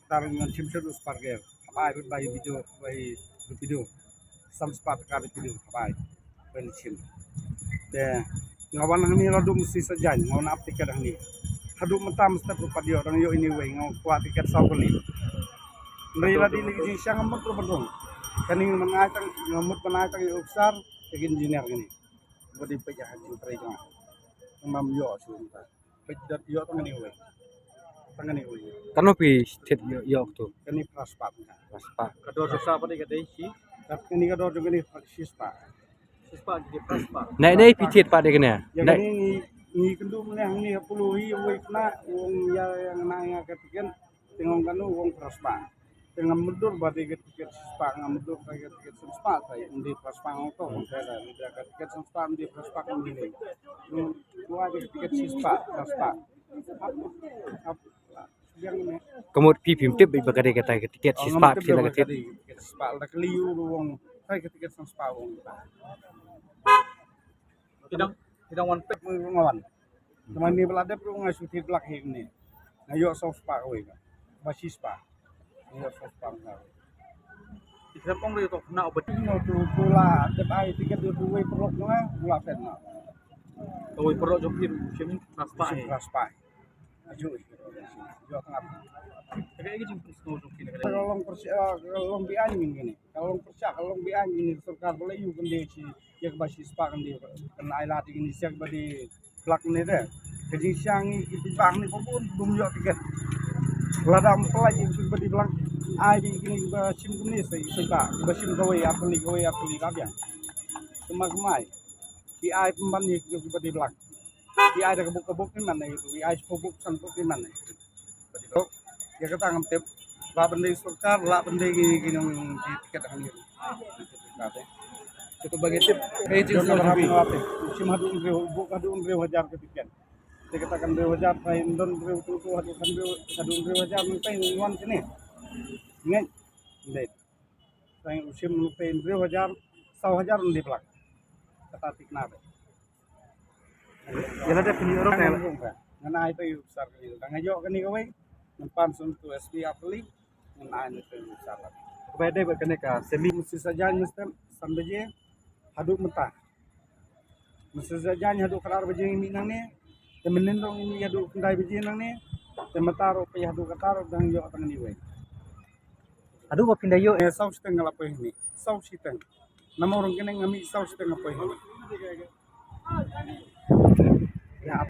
tarang ngan chim shadu sparger bai bai video sam spat ka video bai ben chim te ngawan hani radu mesti sajan ngawan ap tiket hani hadu mata mesti padio orang yo ini we ngaw kuat tiket sau kali Meri lagi lagi siang ngamut tu betul. Kani menai tang ngamut menai tang ubsar ke engineer gini. Bodi pejahat jupre jang. Mam yo sunta. Pejahat yo tang ni we. Tang ni we. Kano pi state yo tu Kani praspat. Raspa. Kador dosa apa dia kata isi? Kani kador juga ni sispa. Sispa jadi praspa. Nai pi state pa de kena. Ya kani ni kendu meneh ni 10 we kena wong ya yang nang ketiken tengong kanu wong praspa. Dengan mundur bagi tiket sispa ngamundur bagi tiket sispa saya di praspa ngoto saya di tiket sispa di praspa kan ini. Dua tiket sispa praspa. Yang ini Kamut pi pim tip bagade kata tiket sispa sila kata tiket sispa ada keliu wong saya tiket sispa wong. Tidak one pack Ngawan. Teman ni belada perlu ngasuti belak ini. Ngayo sispa kowe. Basispa. Ngayo sispa ngawe. Tidak pun dia tak nak obat. No tu pula depai tiket tu we perok nga pula pen na. Kau perlu jopim sim praspa. Praspa. Aju. Jo tengah. Tapi ini jemput snow jopim. Kalau bian ini. Kalau bian ini सरकार बोले यू कंदे छी एक बासी स्पा कंदे कन आइला ini siak badi plak ni deh. Jadi siang ini bang ni pun belum jo tiket. Ladam pelai yang sudah badi belang. Ai di ini sim ni saya basim gawe apli kabian. Cuma kemai. Di ai pemban ni juga badi belang. Di ai ada kebuk ni mana itu. Di ai kebuk santuk ni mana itu. Badi belang. Ya kata ngam lah benda surkar, lah benda gini di tiket hani. Itu bagi tip agent berapa ngape. Sim hadu buk hadu wajar ke tiket. Dia katakan 2000 pain don 2000 hadu wajar pain wan sini. Ingat. Dek. Saya usim pain 2000 1,000 di belak. Kata tikna be. Yang ada penyiaran Ngana itu besar kali. Kang ayo kani kowe. Nempan suntu SP apli. Ngana itu besar. Kepada berkena ka semi Mesti saja mesti sambeje hadu mentah. Mesti saja hadu karar beje ini nang ni. Temenin dong ini hadu kendai beje nang ni. Temetar pe hadu katar dang yo tang ni we. Aduh ba pindah yo Sau setengah apa ini? Sau setengah. Nama orang kena ngami sau setengah apa ini? Ya.